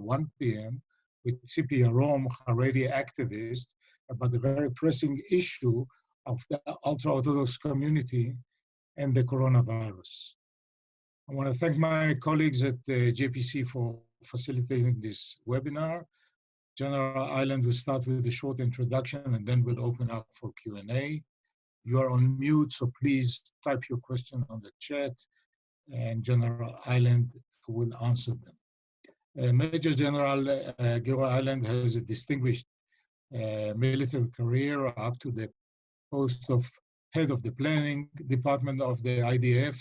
1 p.m. with Tzipi Yarom, Haredi activist, about the very pressing issue of the ultra-Orthodox community and the coronavirus. I want to thank my colleagues at JPC for facilitating this webinar. General Eiland will start with a short introduction and then we'll open up for Q&A. You are on mute, so please type your question on the chat and General Eiland will answer them. Major General Giora Eiland has a distinguished military career up to the post of head of the planning department of the IDF.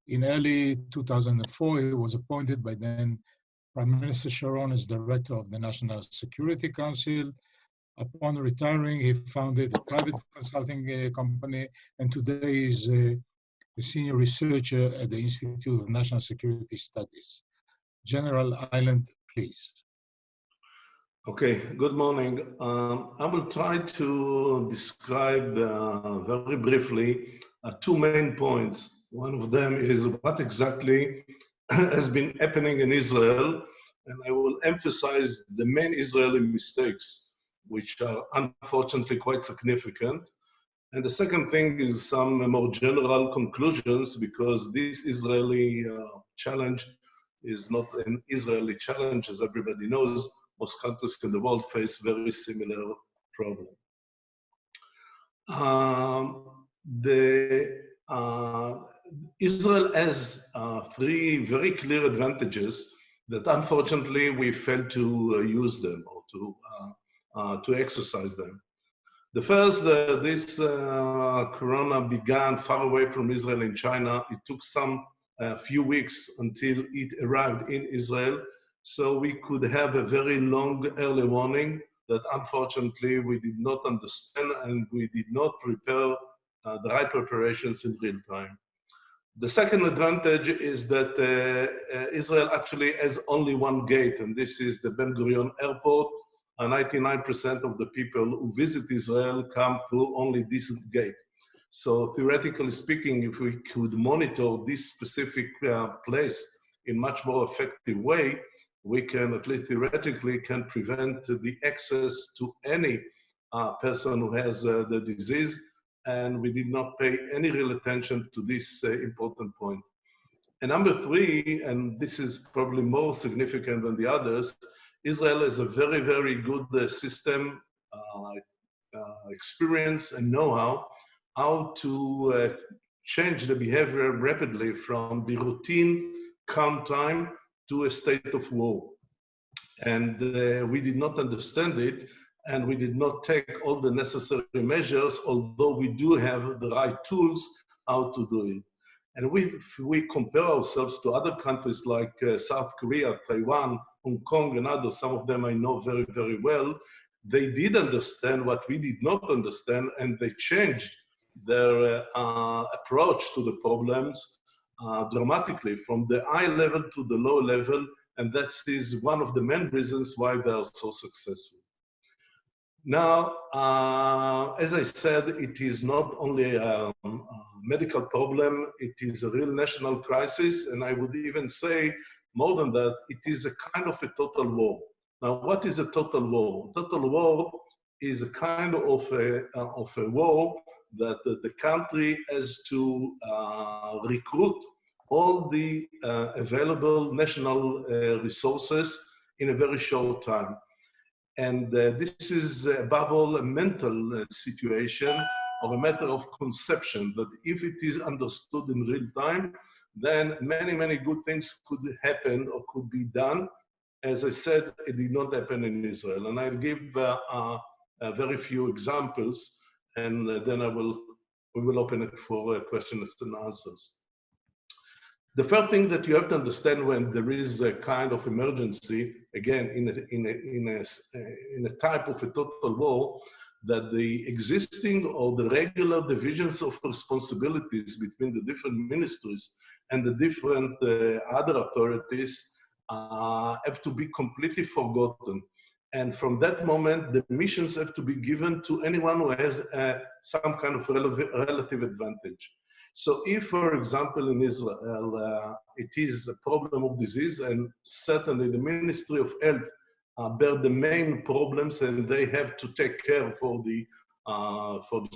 In early 2004, he was appointed by then Prime Minister Sharon as director of the National Security Council. Upon retiring, he founded a private consulting company, and today is a senior researcher at the Institute of National Security Studies. General Eiland, please. Okay, good morning. I will try to describe very briefly 2 main points. One of them is what exactly has been happening in Israel, and I will emphasize the main Israeli mistakes, which are unfortunately quite significant. And the second thing is some more general conclusions, because this Israeli challenge is not an Israeli challenge, as everybody knows. Most countries in the world face very similar problems. Israel has 3 very clear advantages that unfortunately we failed to use them or to exercise them. The first, this corona began far away from Israel in China. It took some few weeks until it arrived in Israel. So we could have a very long early warning that unfortunately we did not understand and we did not prepare the right preparations in real time. The second advantage is that Israel actually has only one gate, and this is the Ben Gurion airport. 99% of the people who visit Israel come through only this gate. So theoretically speaking, if we could monitor this specific place in much more effective way, we can, at least theoretically, can prevent the access to any person who has the disease, and we did not pay any real attention to this important point. And number 3, and this is probably more significant than the others, Israel has a very, very good system, experience and know-how, how to change the behavior rapidly from the routine calm time to a state of war. And we did not understand it, and we did not take all the necessary measures, although we do have the right tools how to do it. And if we compare ourselves to other countries like South Korea, Taiwan, Hong Kong, and others, some of them I know very, very well, they did understand what we did not understand, and they changed their approach to the problems dramatically from the high level to the low level, and that is one of the main reasons why they are so successful. Now, as I said, it is not only a medical problem, it is a real national crisis, and I would even say, more than that, it is a kind of a total war. Now, what is a total war? Total war is a kind of a war that the country has to recruit all the available national resources in a very short time. And this is above all a mental situation or a matter of conception, that if it is understood in real time, then many, many good things could happen or could be done. As I said, it did not happen in Israel. And I'll give very few examples, and then we will open it for questions and answers. The first thing that you have to understand when there is a kind of emergency, again, in a type of a total war, that the existing or the regular divisions of responsibilities between the different ministries and the different other authorities have to be completely forgotten. And from that moment, the missions have to be given to anyone who has some kind of relative advantage. So if, for example, in Israel, it is a problem of disease, and certainly the Ministry of Health bear the main problems, and they have to take care for the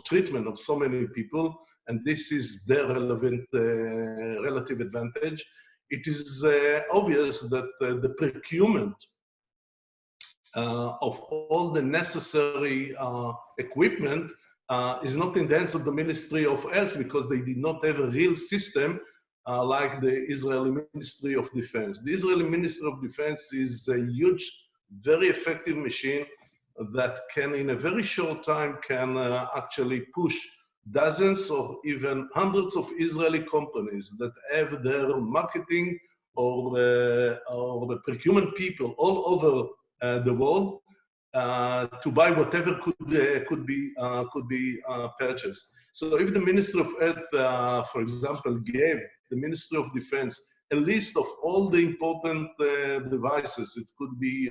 treatment of so many people, and this is their relevant relative advantage. It is obvious that the procurement of all the necessary equipment is not in the hands of the Ministry of Health, because they did not have a real system like the Israeli Ministry of Defense. The Israeli Ministry of Defense is a huge, very effective machine that can, in a very short time, can actually push dozens or even hundreds of Israeli companies that have their marketing or the procurement people all over the world to buy whatever could be purchased. So if the Ministry of Health, for example, gave the Ministry of Defense a list of all the important devices, it could be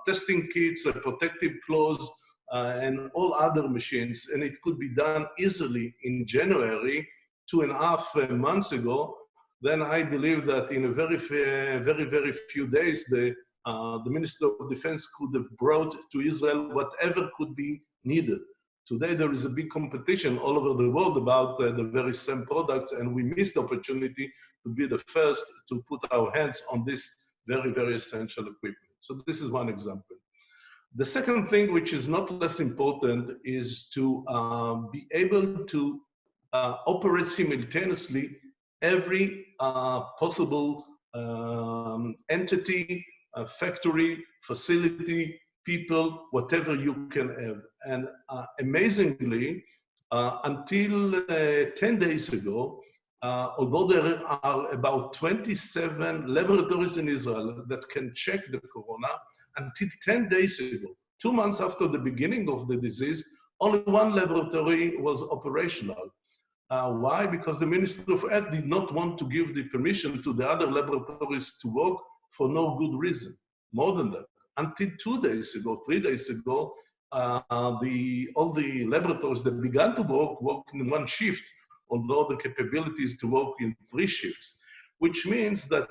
testing kits, protective clothes, and all other machines, and it could be done easily in January, 2.5 months ago, then I believe that in a very few days, the Minister of Defense could have brought to Israel whatever could be needed. Today, there is a big competition all over the world about the very same products, and we missed the opportunity to be the first to put our hands on this very essential equipment. So this is one example. The second thing, which is not less important, is to be able to operate simultaneously every possible entity, factory, facility, people, whatever you can have. And amazingly, until 10 days ago, although there are about 27 laboratories in Israel that can check the corona, until 10 days ago, 2 months after the beginning of the disease, only one laboratory was operational. Why? Because the Ministry of Health did not want to give the permission to the other laboratories to work for no good reason. More than that, until 2 days ago, 3 days ago, all the laboratories that began to work in one shift, although the capability is to work in 3 shifts, which means that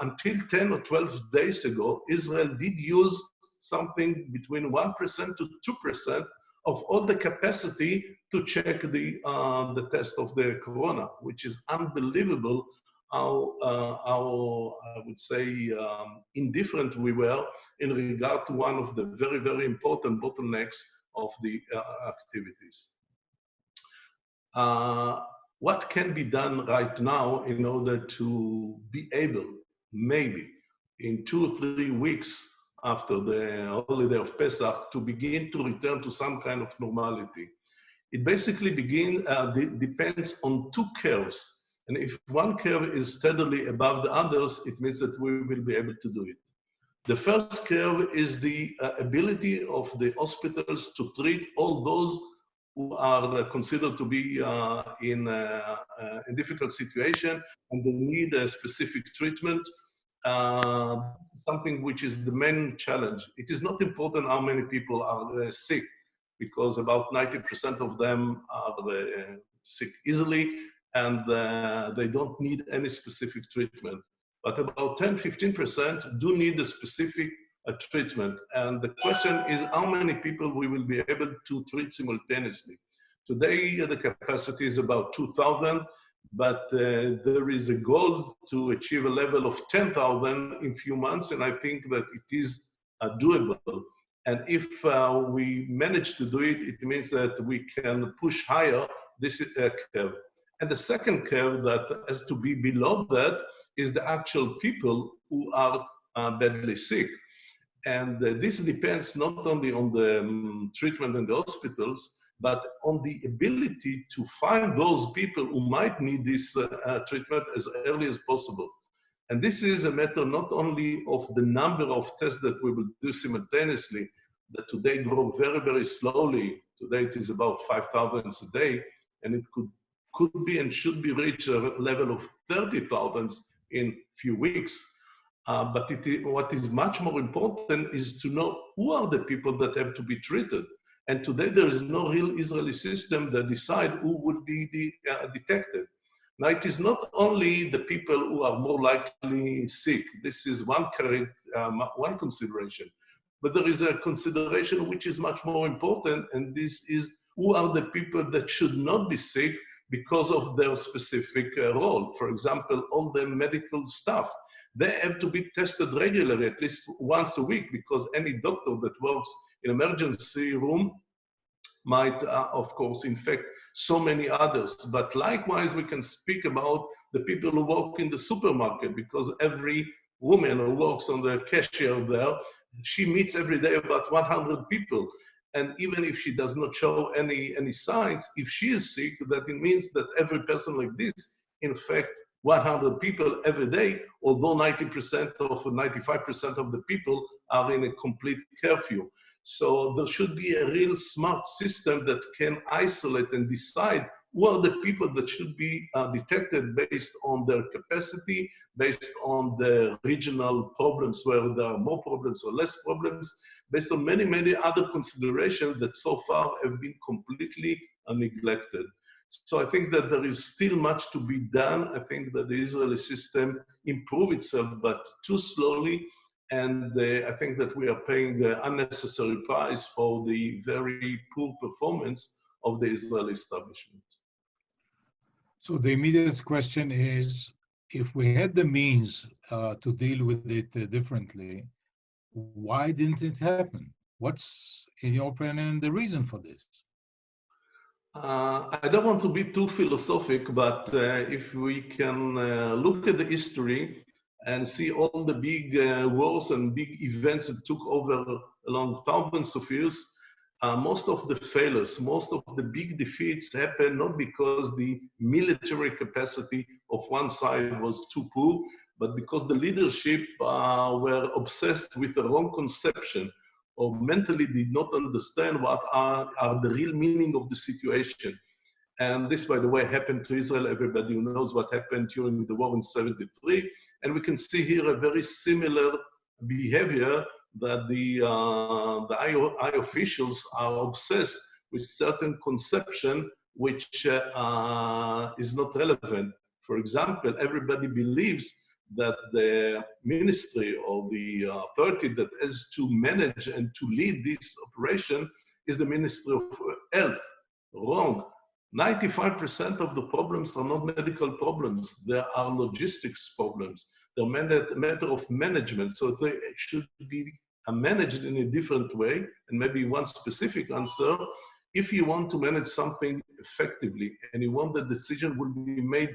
until 10 or 12 days ago, Israel did use something between 1% to 2% of all the capacity to check the test of the corona, which is unbelievable how I would say, indifferent we were in regard to one of the very important bottlenecks of the activities. What can be done right now in order to be able, maybe in 2 or 3 weeks after the holiday of Pesach, to begin to return to some kind of normality? It basically depends on 2 curves. And if one curve is steadily above the others, it means that we will be able to do it. The first curve is the ability of the hospitals to treat all those who are considered to be in a difficult situation and they need a specific treatment. Something which is the main challenge. It is not important how many people are sick, because about 90% of them are sick easily and they don't need any specific treatment. But about 10–15% do need a specific treatment. And the question is how many people we will be able to treat simultaneously. Today, the capacity is about 2,000, but there is a goal to achieve a level of 10,000 in a few months, and I think that it is doable. And if we manage to do it, it means that we can push higher this curve. And the second curve that has to be below that is the actual people who are badly sick. And this depends not only on the treatment in the hospitals, but on the ability to find those people who might need this treatment as early as possible. And this is a matter not only of the number of tests that we will do simultaneously, that today grow very slowly. Today it is about 5,000 a day, and it could be and should be reached a level of 30,000 in few weeks. But what is much more important is to know who are the people that have to be treated. And today there is no real Israeli system that decide who would be detected. Now it is not only the people who are more likely sick. This is one consideration. But there is a consideration which is much more important, and this is who are the people that should not be sick because of their specific role. For example, all the medical staff, they have to be tested regularly, at least once a week, because any doctor that works in emergency room might, of course, infect so many others. But likewise, we can speak about the people who work in the supermarket, because every woman who works on the cashier there, she meets every day about 100 people. And even if she does not show any signs, if she is sick, that it means that every person like this infect 100 people every day, although 90% or 95% of the people are in a complete curfew. So there should be a real smart system that can isolate and decide who are the people that should be detected based on their capacity, based on the regional problems where there are more problems or less problems, based on many, many other considerations that so far have been completely neglected. So I think that there is still much to be done. I think that the Israeli system improved itself, but too slowly. And I think that we are paying the unnecessary price for the very poor performance of the Israeli establishment. So the immediate question is, if we had the means to deal with it differently, why didn't it happen? What's, in your opinion, the reason for this? I don't want to be too philosophic, but if we can look at the history and see all the big wars and big events that took over along thousands of years, most of the failures, most of the big defeats happened not because the military capacity of one side was too poor, but because the leadership were obsessed with the wrong conception, or mentally did not understand what are the real meaning of the situation. And this, by the way, happened to Israel. Everybody knows what happened during the war in '73. And we can see here a very similar behavior that the I officials are obsessed with certain conception which is not relevant. For example, everybody believes that the ministry or the authority that has to manage and to lead this operation is the Ministry of Health. Wrong. 95% of the problems are not medical problems. There are logistics problems. They're a matter of management. So they should be managed in a different way. And maybe one specific answer, if you want to manage something effectively and you want the decision will be made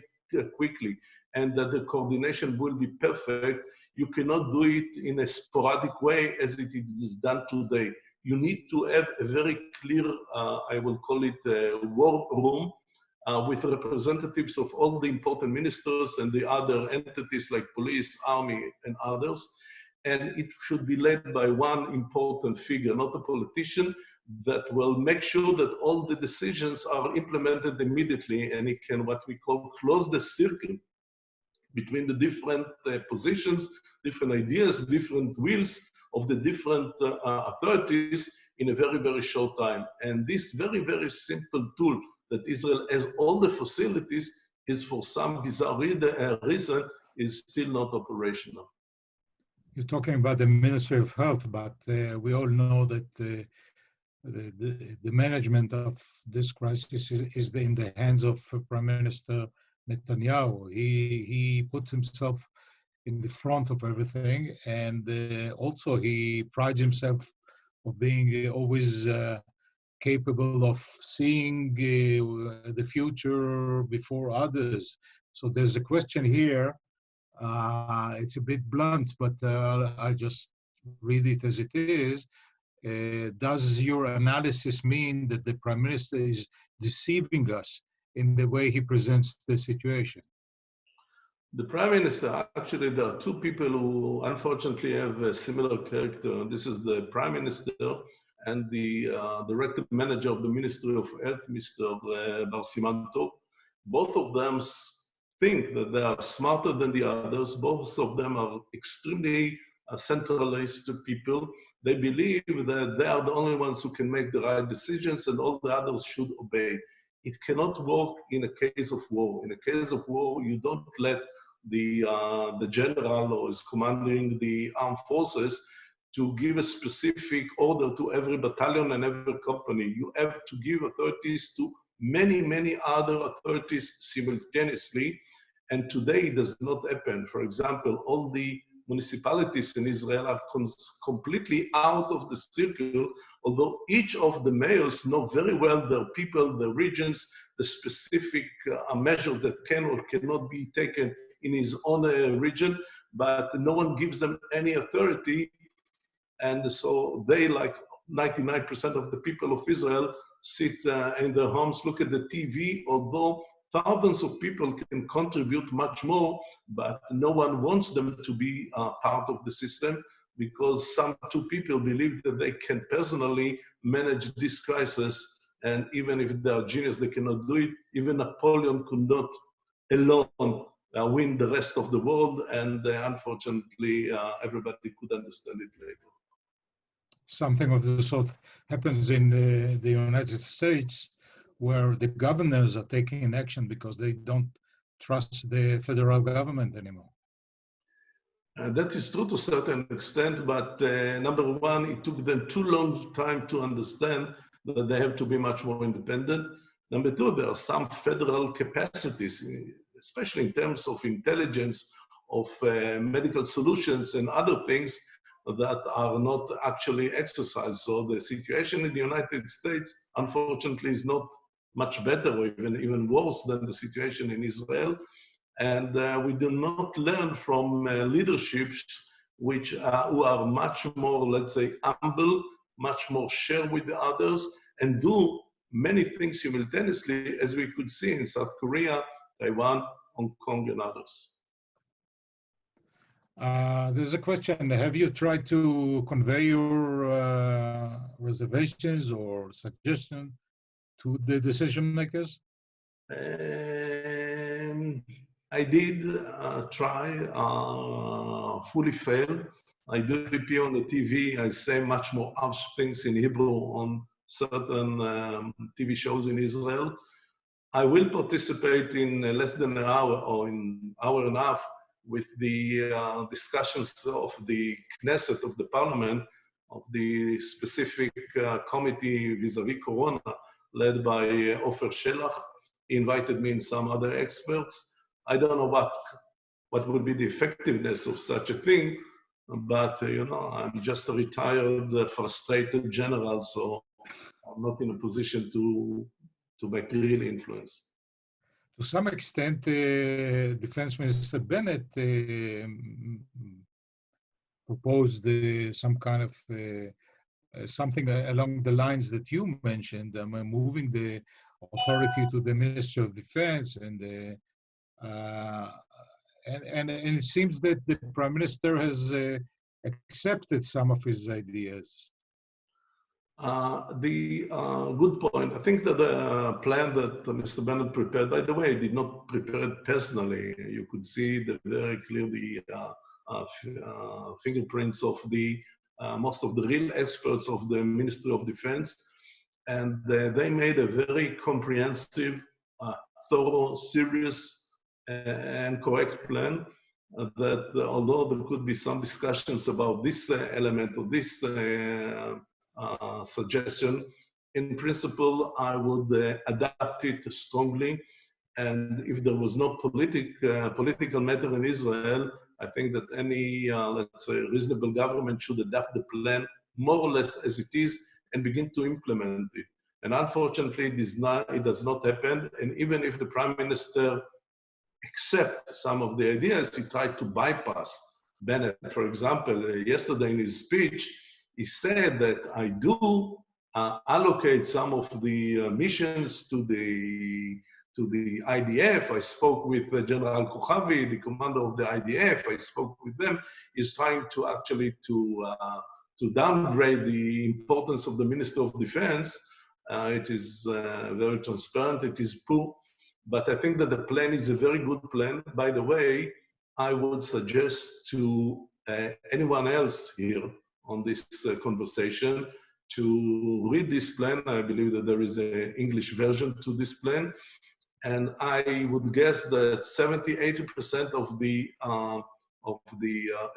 quickly and that the coordination will be perfect, you cannot do it in a sporadic way as it is done today. You need to have a very clear, I will call it a war room, with representatives of all the important ministers and the other entities like police, army, and others. And it should be led by one important figure, not a politician, that will make sure that all the decisions are implemented immediately, and it can, what we call, close the circle between the different positions, different ideas, different wills of the different authorities in a very, very short time. And this very, very simple tool that Israel has all the facilities is, for some bizarre reason, is still not operational. You're talking about the Ministry of Health, but we all know that the management of this crisis is in the hands of Prime Minister Netanyahu. He puts himself in the front of everything, and also he prides himself of being always capable of seeing the future before others. So there's a question here. It's a bit blunt, but I'll just read it as it is. Does your analysis mean that the Prime Minister is deceiving us in the way he presents the situation? The Prime Minister, actually, there are two people who unfortunately have a similar character. This is the Prime Minister and the Director Manager of the Ministry of Health, Mr. Bar Siman Tov. Both of them think that they are smarter than the others. Both of them are extremely centralist people. They believe that they are the only ones who can make the right decisions and all the others should obey. It cannot work in a case of war. In a case of war, you don't let the general who is commanding the armed forces to give a specific order to every battalion and every company. You have to give authorities to many, many other authorities simultaneously. And today it does not happen. For example, all the municipalities in Israel are completely out of the circle, although each of the mayors know very well their people, their regions, the specific measure that can or cannot be taken in his own region, but no one gives them any authority. And so they, like 99% of the people of Israel, sit in their homes, look at the TV, although thousands of people can contribute much more, but no one wants them to be part of the system because some two people believe that they can personally manage this crisis. And even if they are genius, they cannot do it. Even Napoleon could not alone win the rest of the world. And unfortunately, everybody could understand it later. Something of the sort happens in the United States, where the governors are taking action because they don't trust the federal government anymore. That is true to a certain extent, but number one, it took them too long time to understand that they have to be much more independent. Number two, there are some federal capacities, especially in terms of intelligence, of medical solutions and other things that are not actually exercised. So the situation in the United States, unfortunately, is not much better or even worse than the situation in Israel. And we do not learn from leaderships who are much more, let's say, humble, much more share with the others, and do many things simultaneously, as we could see in South Korea, Taiwan, Hong Kong, and others. There's a question. Have you tried to convey your reservations or suggestions to the decision makers? I did try, fully failed. I do appear on the TV. I say much more harsh things in Hebrew on certain TV shows in Israel. I will participate in less than an hour or in an hour and a half with the discussions of the Knesset, of the Parliament, of the specific committee vis-a-vis Corona, led by Ofer Shelach. He invited me and some other experts. I don't know what would be the effectiveness of such a thing, but you know, I'm just a retired, frustrated general, so I'm not in a position to make real influence. To some extent, Defense Minister Bennett proposed some kind of something along the lines that you mentioned, moving the authority to the Ministry of Defense, and it seems that the Prime Minister has accepted some of his ideas. Good point. I think that the plan that Mr. Bennett prepared, by the way, did not prepare it personally. You could see very clearly fingerprints of most of the real experts of the Ministry of Defense. And they made a very comprehensive, thorough, serious, and correct plan that although there could be some discussions about this element or this suggestion, in principle, I would adapt it strongly. And if there was no political matter in Israel, I think that any, let's say, reasonable government should adapt the plan more or less as it is and begin to implement it. And unfortunately, it does not happen. And even if the Prime Minister accepts some of the ideas, he tried to bypass Bennett. For example, yesterday in his speech, he said that I do allocate some of the missions to the IDF. I spoke with General Kochavi, the commander of the IDF. I spoke with them. He's trying to actually to downgrade the importance of the Minister of Defense. It is very transparent. It is poor. But I think that the plan is a very good plan. By the way, I would suggest to anyone else here on this conversation to read this plan. I believe that there is an English version to this plan. And I would guess that 70–80% of the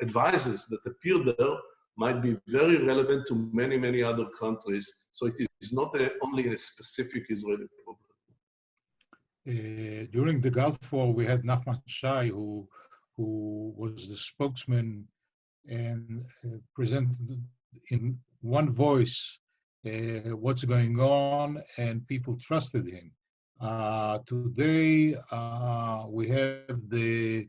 advices that appear there might be very relevant to many, many other countries. So it is not only a specific Israeli problem. During the Gulf War, we had Nachman Shai, who was the spokesman and presented in one voice what's going on, and people trusted him. Today, we have the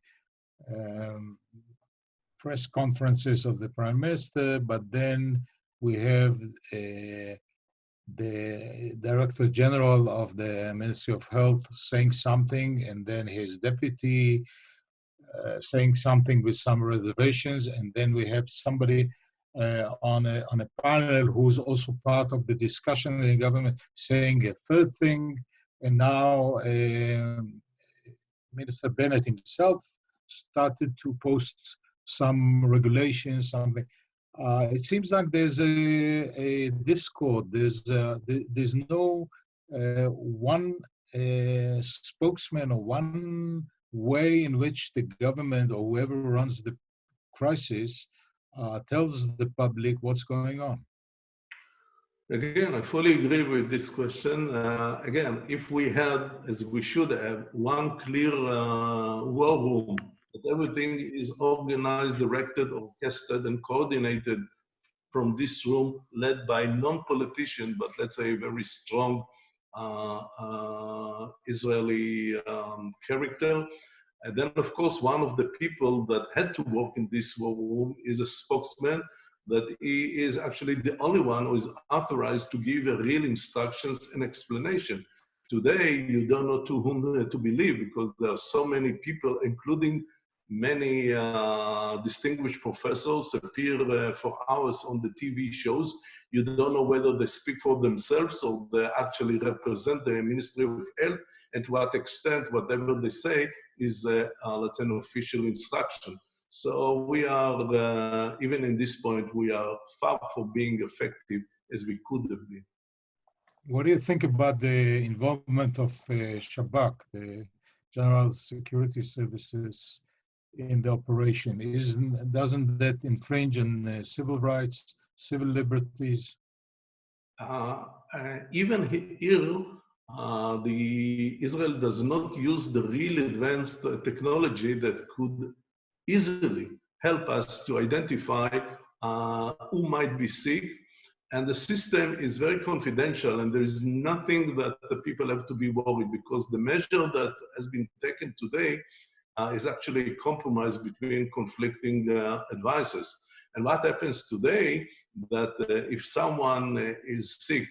press conferences of the Prime Minister, but then we have the Director General of the Ministry of Health saying something, and then his deputy saying something with some reservations, and then we have somebody on a panel who's also part of the discussion in the government saying a third thing, and now Minister Bennett himself started to post some regulations, something. It seems like there's a discord. There's no one spokesman or one way in which the government or whoever runs the crisis tells the public what's going on. Again, I fully agree with this question. Again, if we had, as we should have, one clear war room, that everything is organized, directed, orchestrated, and coordinated from this room, led by non-politician, but let's say very strong Israeli character. And then, of course, one of the people that had to work in this war room is a spokesman, that he is actually the only one who is authorized to give real instructions and explanation. Today, you don't know to whom to believe, because there are so many people, including many distinguished professors, appear for hours on the TV shows. You don't know whether they speak for themselves or they actually represent the Ministry of Health, and to what extent whatever they say is, let's say, an official instruction. So we are, even in this point, we are far from being effective as we could have been. What do you think about the involvement of Shabak, the General Security Services, in the operation? Doesn't that infringe on civil rights, civil liberties? Even here, Israel does not use the really advanced technology that could easily help us to identify who might be sick. And the system is very confidential, and there is nothing that the people have to be worried, because the measure that has been taken today is actually a compromise between conflicting advices. And what happens today, that if someone is sick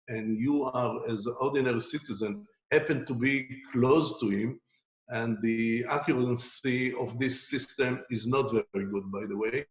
and you are, as an ordinary citizen, happen to be close to him, and the accuracy of this system is not very good, by the way,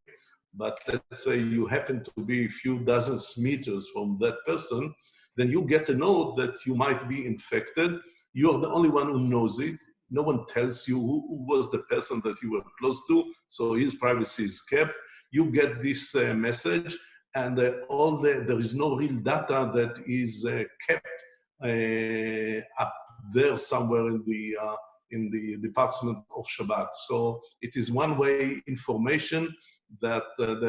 but let's say you happen to be a few dozens meters from that person, then you get a note that you might be infected. You are the only one who knows it. No one tells you who was the person that you were close to, so his privacy is kept. You get this message, and there is no real data that is kept up there somewhere in the Department of Shabak. So it is one-way information that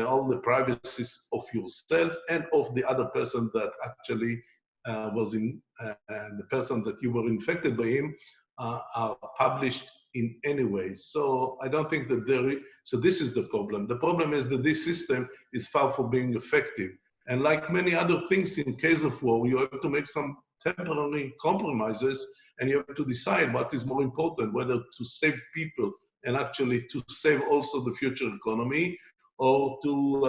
all the privacies of yourself and of the other person that actually was in, the person that you were infected by him, are published in any way. So I don't think that so this is the problem. The problem is that this system is far from being effective. And like many other things in case of war, you have to make some temporary compromises, and you have to decide what is more important, whether to save people and actually to save also the future economy, or to,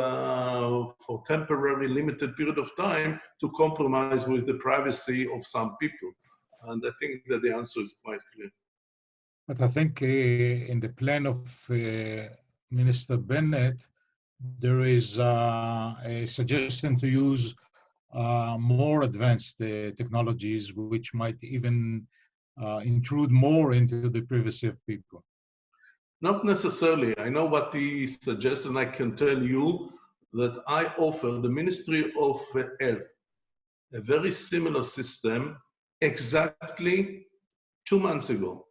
for temporary limited period of time, to compromise with the privacy of some people. And I think that the answer is quite clear. But I think in the plan of Minister Bennett, there is a suggestion to use more advanced technologies, which might even intrude more into the privacy of people. Not necessarily. I know what he suggests, and I can tell you that I offer the Ministry of Health a very similar system exactly 2 months ago.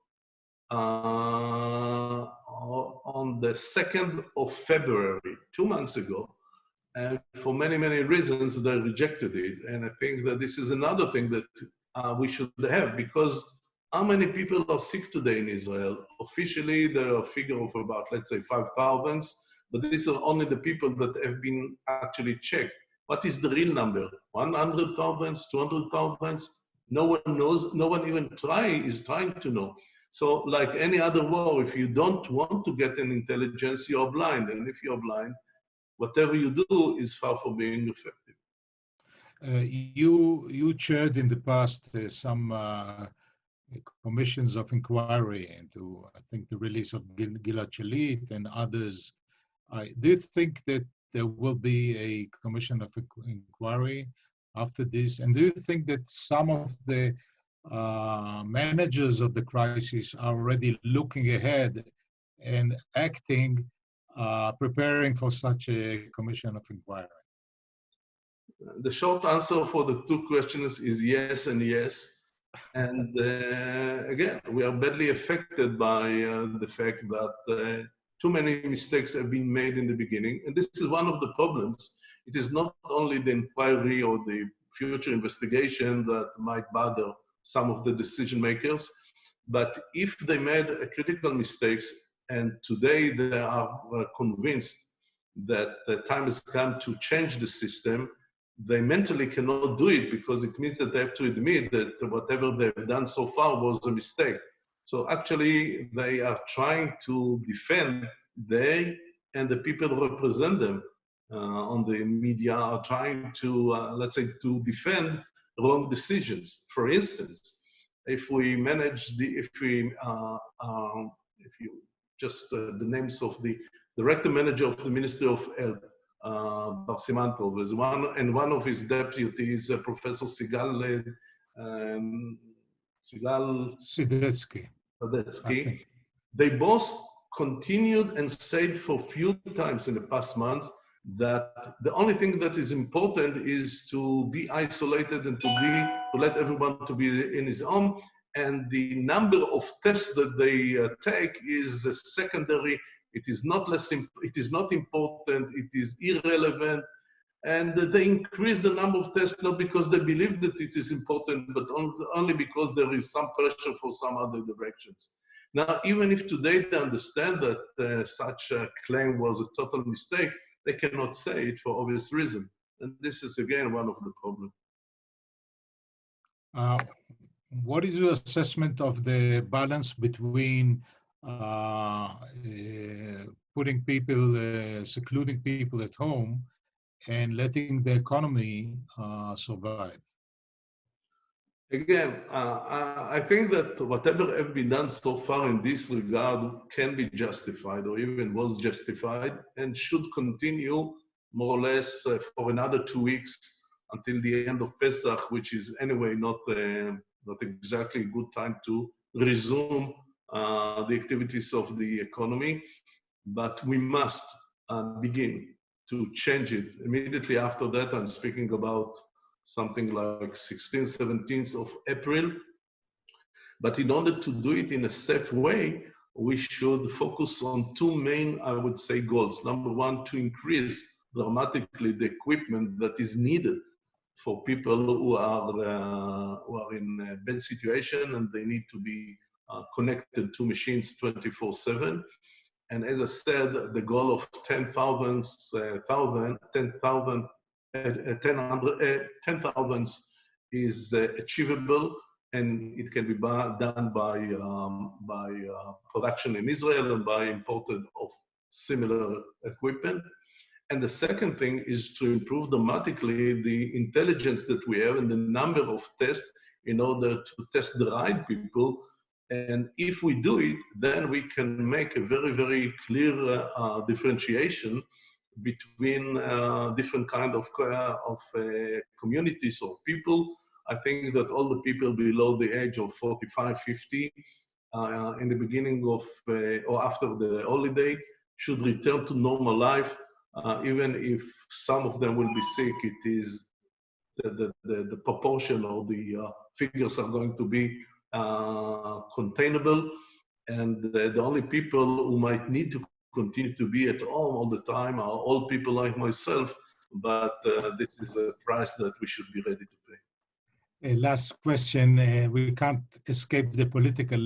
On the 2nd of February, 2 months ago. And for many, many reasons, they rejected it. And I think that this is another thing that we should have, because how many people are sick today in Israel? Officially, there are a figure of about, let's say, 5,000, but these are only the people that have been actually checked. What is the real number? 100,000, 200,000? No one knows. No one even is trying to know. So like any other war, if you don't want to get an intelligence, you're blind. And if you're blind, whatever you do is far from being effective. You chaired in the past some commissions of inquiry into, I think, the release of Gilad Shalit and others. Do you think that there will be a commission of inquiry after this? And do you think that some of the managers of the crisis are already looking ahead and acting, preparing for such a commission of inquiry? The short answer for the two questions is yes and yes. And again, we are badly affected by the fact that too many mistakes have been made in the beginning. And this is one of the problems. It is not only the inquiry or the future investigation that might bother some of the decision makers, but if they made critical mistakes and today they are convinced that the time has come to change the system, they mentally cannot do it because it means that they have to admit that whatever they've done so far was a mistake. So actually, they are trying to defend, they and the people who represent them on the media are trying to, let's say, to defend wrong decisions. For instance, if we manage the, if you just the names of the director manager of the Ministry of Health, Bar Simantov, is one, and one of his deputies, Professor Sigal Sidetsky. They both continued and said for a few times in the past months that the only thing that is important is to be isolated and to let everyone to be in his home, and the number of tests that they take is secondary. It is not it is not important, it is irrelevant. And they increase the number of tests not because they believe that it is important, but only because there is some pressure for some other directions. Now, even if today they understand that such a claim was a total mistake, they cannot say it for obvious reason. And this is, again, one of the problems. What is your assessment of the balance between putting people, secluding people at home and letting the economy survive? Again, I think that whatever has been done so far in this regard can be justified or even was justified and should continue more or less for another 2 weeks until the end of Pesach, which is anyway not exactly a good time to resume the activities of the economy. But we must begin to change it. Immediately after that, I'm speaking about something like 16th, 17th of April. But in order to do it in a safe way, we should focus on two main, I would say, goals. Number one, to increase dramatically the equipment that is needed for people who are in a bad situation and they need to be connected to machines 24/7. And as I said, the goal of 10,000 is achievable, and it can be done by production in Israel and by imported of similar equipment. And the second thing is to improve dramatically the intelligence that we have and the number of tests in order to test the right people. And if we do it, then we can make a very, very clear differentiation between different kind of communities or people. I think that all the people below the age of 45, 50 in the beginning of or after the holiday should return to normal life. Even if some of them will be sick, it is the proportion or the figures are going to be containable. And the only people who might need to continue to be at home all the time are old people like myself, but this is a price that we should be ready to pay. Last question, we can't escape the political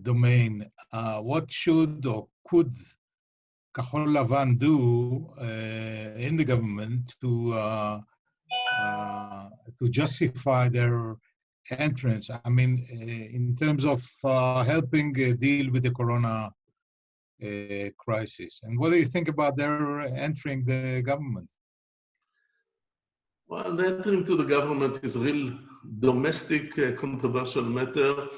domain. What should or could Kahol Lavan do in the government to justify their entrance? I mean, in terms of helping deal with the corona crisis. And what do you think about their entering the government? Well, the entering to the government is a real domestic controversial matter.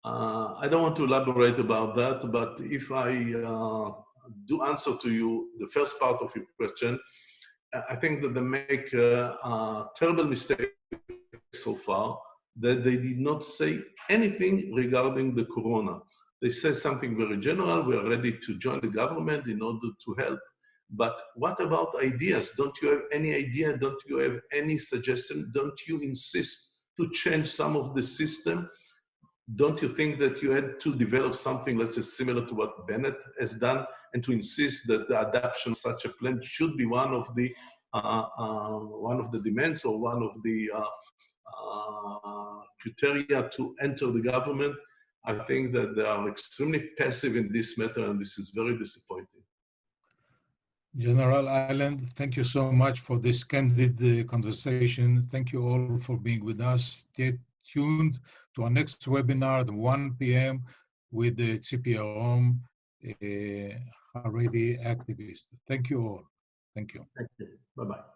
I don't want to elaborate about that, but if I do answer to you the first part of your question, I think that they make a terrible mistake so far, that they did not say anything regarding the corona. They say something very general, we are ready to join the government in order to help. But what about ideas? Don't you have any idea? Don't you have any suggestion? Don't you insist to change some of the system? Don't you think that you had to develop something, let's say, similar to what Bennett has done, and to insist that the adoption of such a plan should be one of the demands or one of the criteria to enter the government? I think that they are extremely passive in this matter, and this is very disappointing. General Eiland, thank you so much for this candid conversation. Thank you all for being with us. Stay tuned to our next webinar at 1 p.m. with the Tzipi Arom, Haredi activist. Thank you all. Thank you. Thank you. Bye-bye.